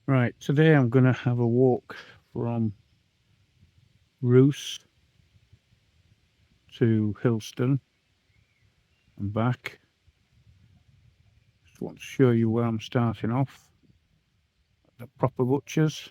Right, today I'm going to have a walk from Roos to Hilston and back. Just want to show you where I'm starting off. The proper butchers.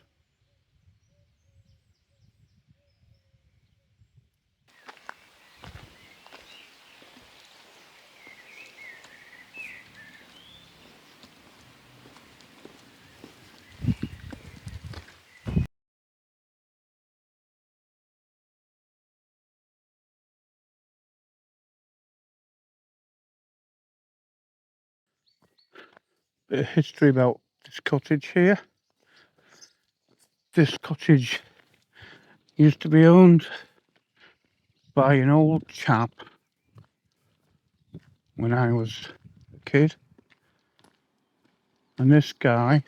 Bit of history about this cottage here. This cottage used to be owned by an old chap when I was a kid. And this guy,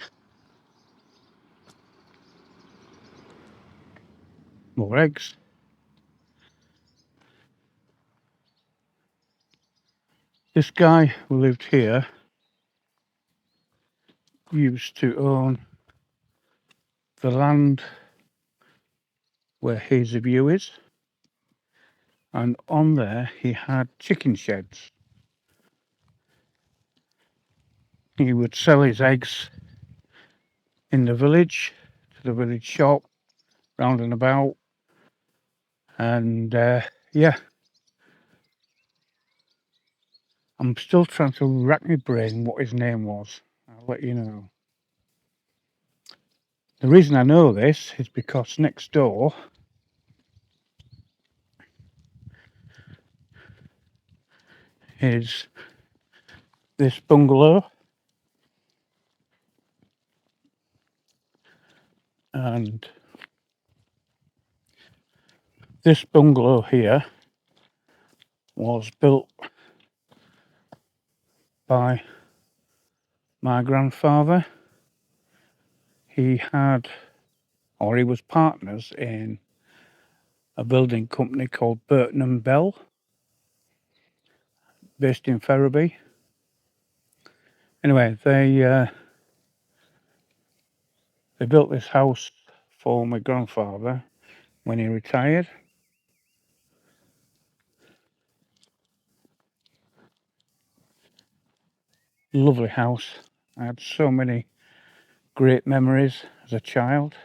more eggs. This guy who lived here used to own the land where Hazelview is, and on there he had chicken sheds. He would sell his eggs in the village, to the village shop, round and about, and yeah, I'm still trying to rack my brain what his name was. I'll let you know. The reason I know this is because next door is this bungalow, and this bungalow here was built by my grandfather. He had, or he was partners in a building company called Burton and Bell, based in Ferriby. Anyway, they built this house for my grandfather when he retired. Lovely house. I had so many great memories as a child.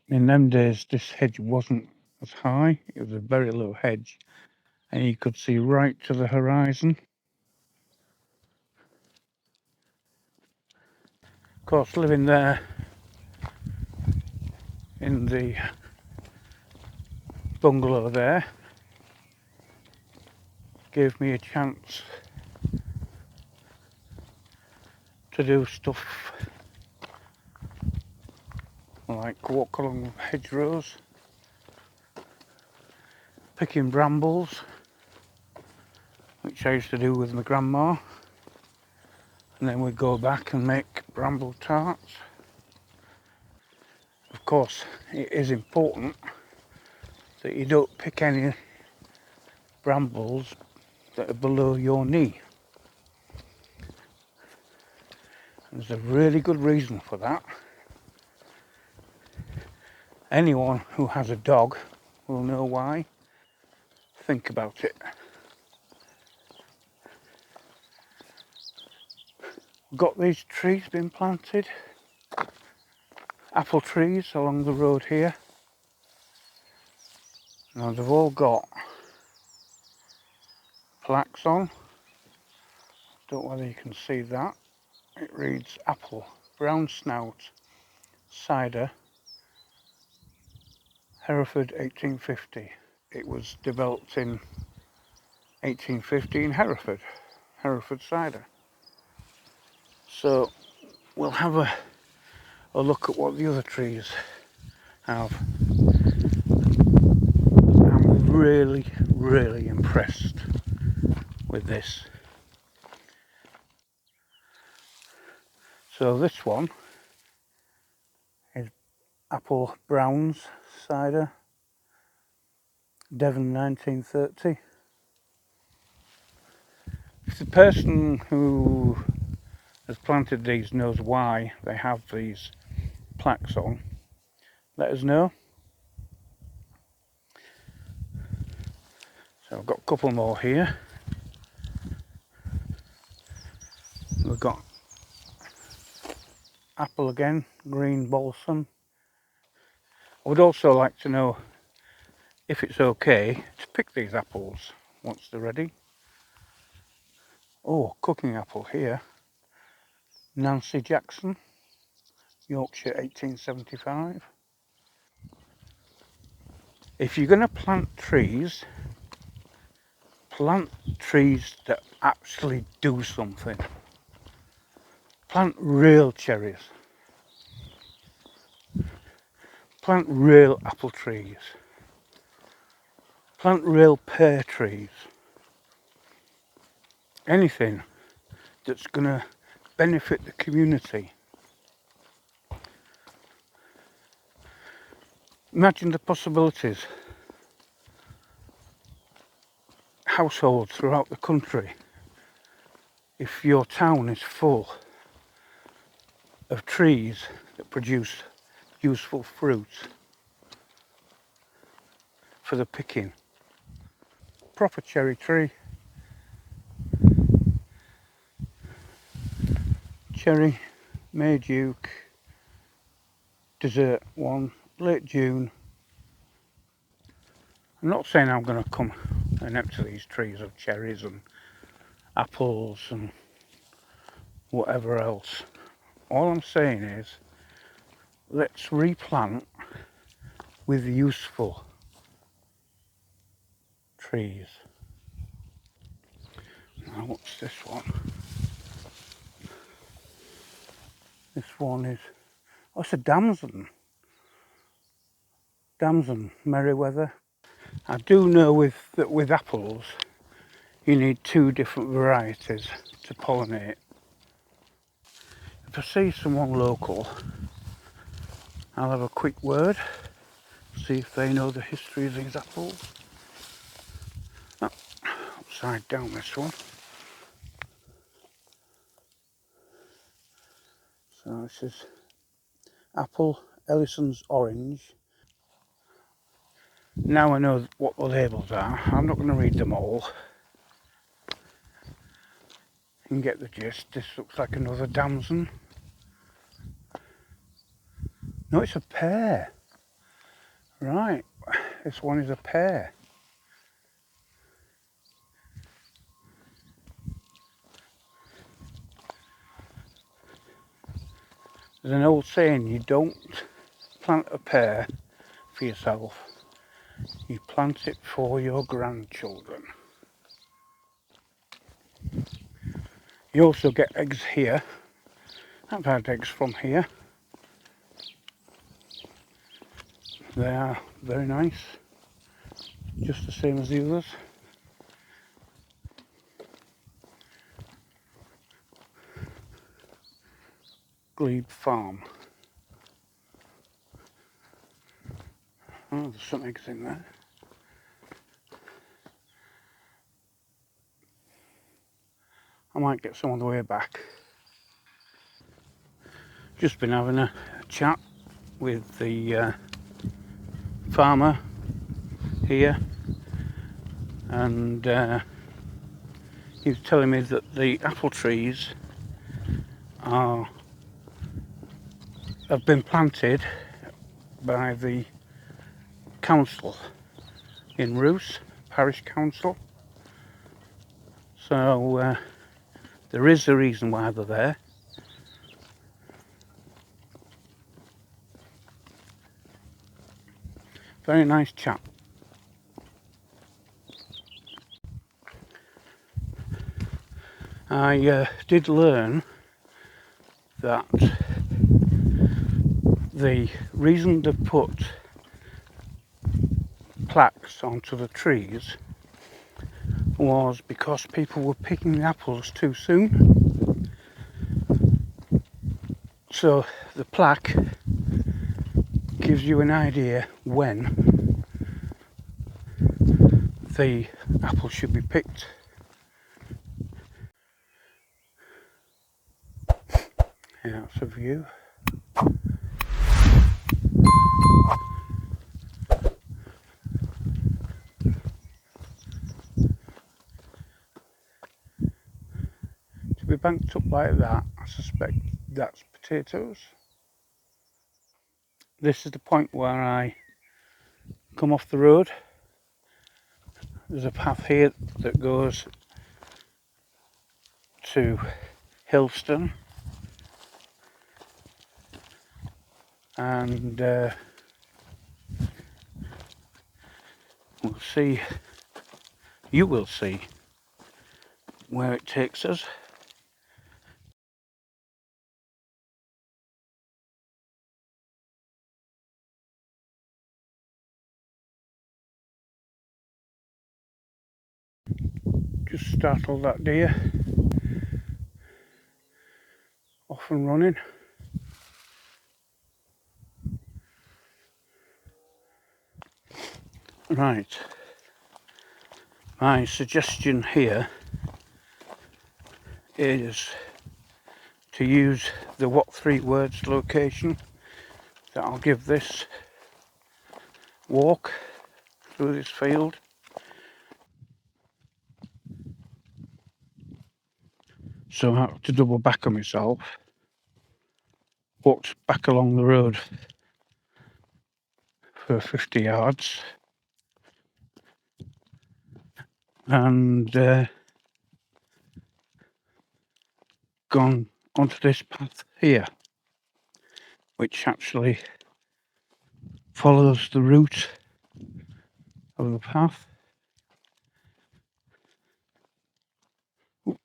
In them days, this hedge wasn't as high. It was a very low hedge, and you could see right to the horizon. Of course, living there in the bungalow there gave me a chance to do stuff like walk along hedgerows, picking brambles, which I used to do with my grandma, and then we'd go back and make bramble tarts. Of course, it is important that you don't pick any brambles that are below your knee. There's a really good reason for that. Anyone who has a dog will know why. Think about it. We've got these trees being planted, apple trees along the road here. Now they've all got plaques on. Don't know whether you can see that. It reads apple, brown snout, cider, Hereford 1850. It was developed in 1850 in Hereford cider. So we'll have a look at what the other trees have. I'm really impressed with this. So this one is apple browns cider, Devon 1930. It's the person who has planted these knows why they have these plaques on. Let us know. So I've got a couple more here. We've got apple again, green balsam. I would also like to know if it's okay to pick these apples once they're ready. Oh, cooking apple here. Nancy Jackson, Yorkshire 1875. If you're going to plant trees that actually do something. Plant real cherries. Plant real apple trees. Plant real pear trees. Anything that's going to benefit the community. Imagine the possibilities. Households throughout the country, if your town is full of trees that produce useful fruit for the picking. Proper cherry tree. Cherry, May, Duke, dessert one, late June. I'm not saying I'm going to come and empty these trees of cherries and apples and whatever else. All I'm saying is, let's replant with useful trees. Now what's this one? This one is, oh, it's a damson. Damson, Merriweather. I do know that with apples, you need 2 different varieties to pollinate. If I see someone local, I'll have a quick word, see if they know the history of these apples. Oh, upside down this one. So this is apple, Ellison's orange. Now I know what the labels are. I'm not going to read them all. You can get the gist. This looks like another damson. No, it's a pear. Right, this one is a pear. There's an old saying, you don't plant a pear for yourself, you plant it for your grandchildren. You also get eggs here. I've had eggs from here. They are very nice, just the same as the others. Glebe Farm. Oh, there's some eggs in there. I might get some on the way back. Just been having a chat with the farmer here, and he was telling me that the apple trees have been planted by the council in Roos, parish council. So there is a reason why they're there. Very nice chap. I did learn that the reason they put plaques onto the trees was because people were picking the apples too soon. So the plaque gives you an idea when the apple should be picked. Yeah, that's a view. To be banked up like that, I suspect that's potatoes. This is the point where I come off the road. There's a path here that goes to Hilston, and we'll see, you will see where it takes us. Just startled that deer off and running. Right, my suggestion here is to use the what 3 words location that I'll give this walk through this field. So I have to double back on myself. Walked back along the road for 50 yards and gone onto this path here, which actually follows the route of the path. Ooh,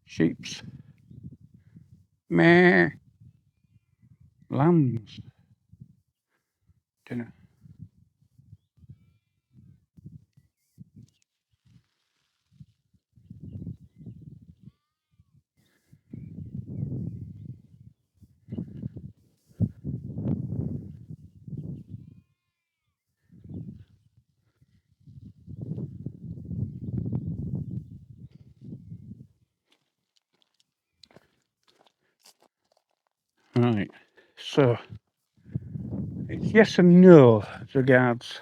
sheeps, meh, lambs, dinner. Right, so it's yes and no as regards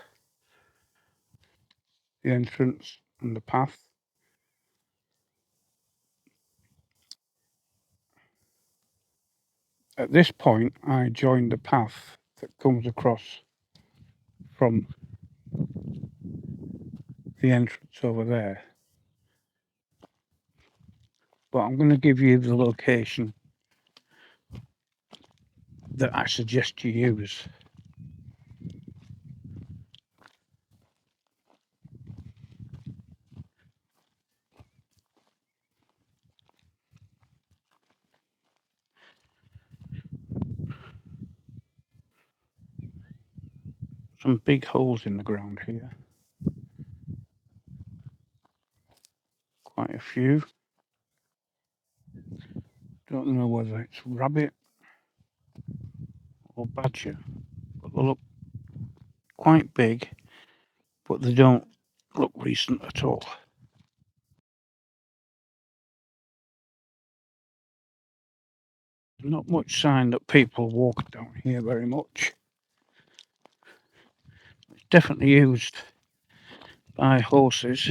the entrance and the path. At this point, I joined the path that comes across from the entrance over there. But I'm going to give you the location that I suggest you use. Some big holes in the ground here. Quite a few. Don't know whether it's rabbit or badger, but they look quite big, but they don't look recent at all. Not much sign that people walk down here very much. It's definitely used by horses.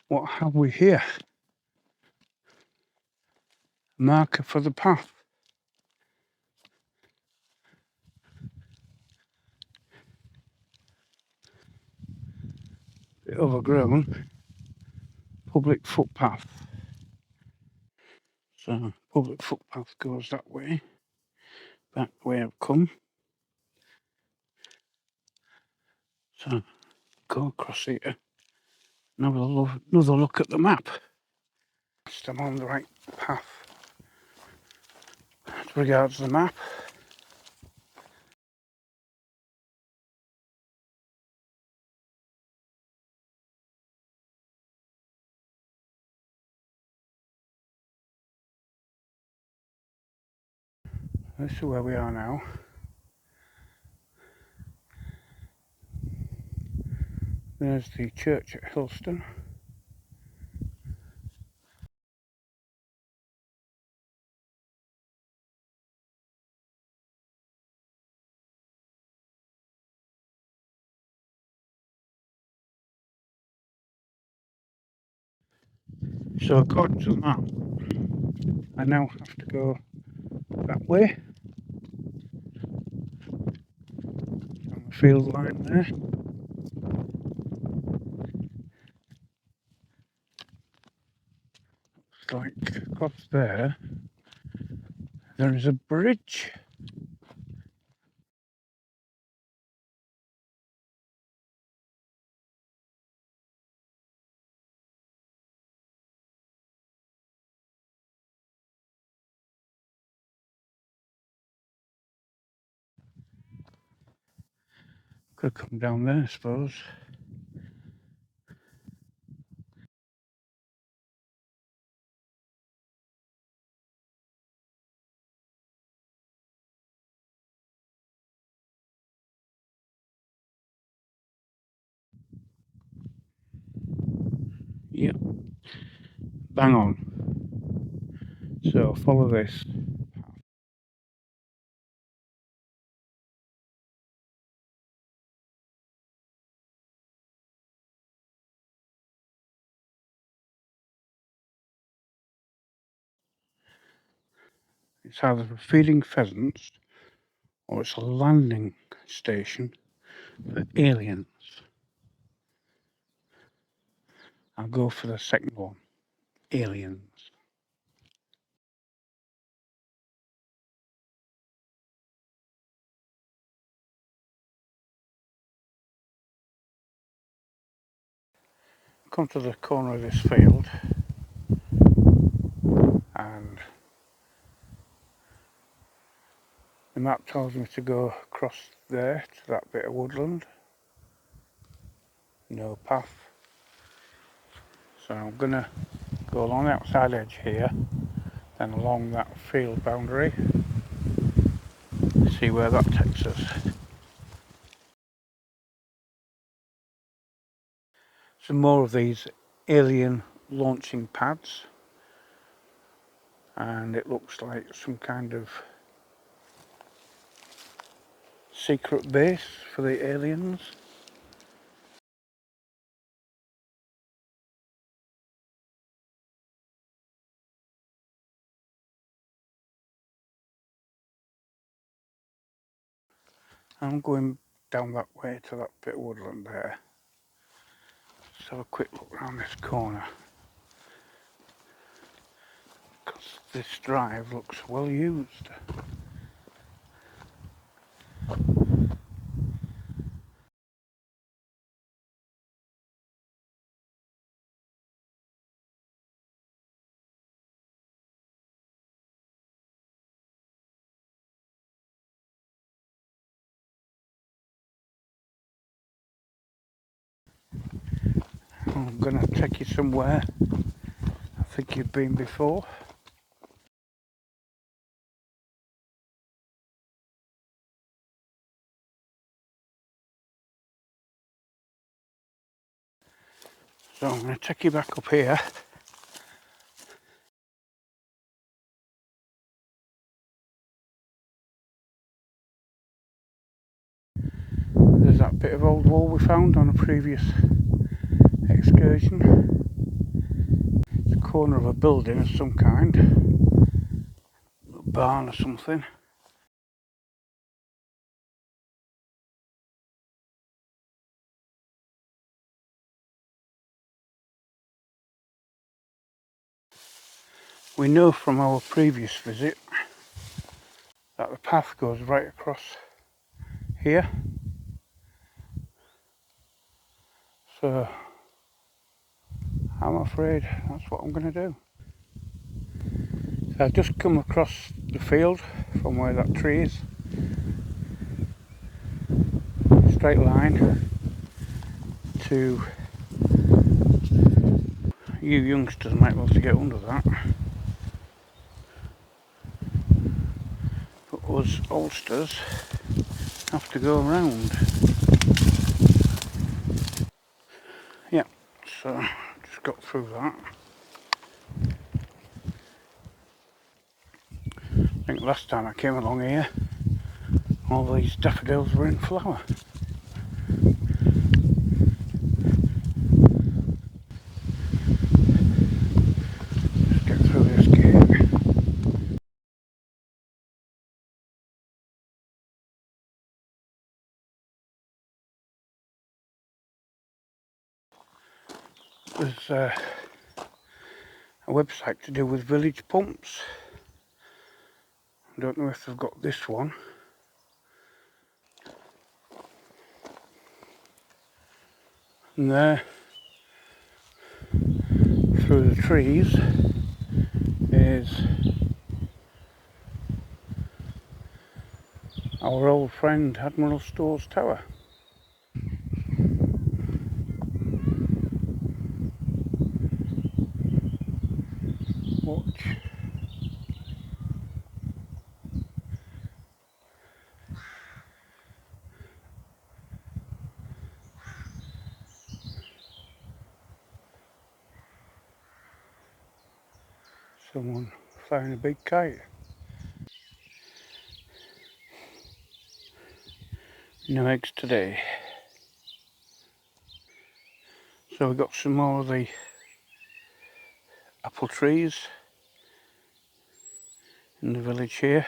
What have we here? Marker for the path. Bit overgrown. Public footpath. So public footpath goes that way. Back the way I've come. So go across here. Now we'll have another look at the map. I'm on the right path as regards the map. This is where we are now. There's the church at Hilston. So according to the map, I now have to go that way, on the field line there. It's like across there is a bridge. Could come down there, I suppose. Yep, bang on. So follow this. It's either for feeding pheasants or it's a landing station for aliens. I'll go for the second one, aliens. Come to the corner of this field and the map tells me to go across there to that bit of woodland. No path. So I'm gonna go along the outside edge here, then along that field boundary, see where that takes us. Some more of these alien launching pads, and it looks like some kind of secret base for the aliens. I'm going down that way to that bit of woodland there. Let's have a quick look around this corner, because this drive looks well used. I'm gonna take you somewhere I think you've been before. So I'm going to take you back up here. There's that bit of old wall we found on a previous excursion. It's a corner of a building of some kind, a barn or something. We know from our previous visit that the path goes right across here. So I'm afraid that's what I'm going to do. So I've just come across the field from where that tree is. Straight line to, you youngsters might be able to get under that. But us oldsters have to go around. Yeah, so just got through that. I think last time I came along here, all these daffodils were in flower. Just get through this gate. There's a website to do with village pumps. I don't know if they've got this one. And there, through the trees, is our old friend Admiral Store's tower. Watch. Someone flying a big kite. No eggs today. So we've got some more of the apple trees in the village here.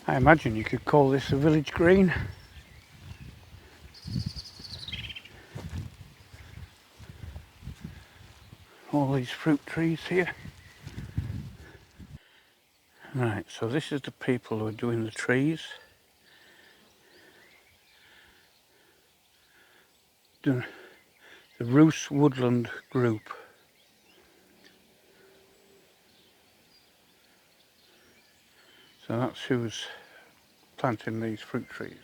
I imagine you could call this a village green. All these fruit trees here. Right, so this is the people who are doing the trees. The Roos Woodland Group. So that's who's planting these fruit trees.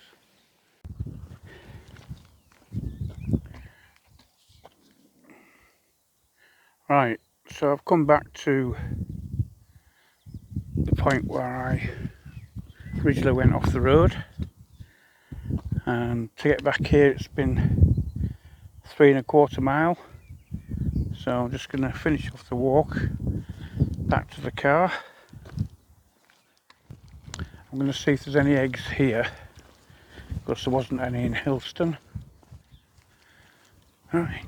Right, so I've come back to the point where I originally went off the road, and to get back here it's been 3¼ miles. So I'm just going to finish off the walk back to the car. I'm going to see if there's any eggs here, because there wasn't any in Hilston. Right.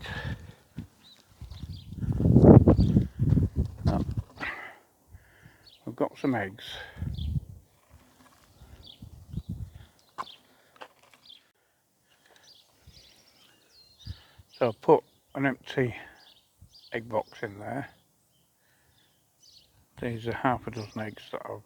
Well, we've got some eggs. So I'll put an empty egg box in there. These are half a dozen eggs that I've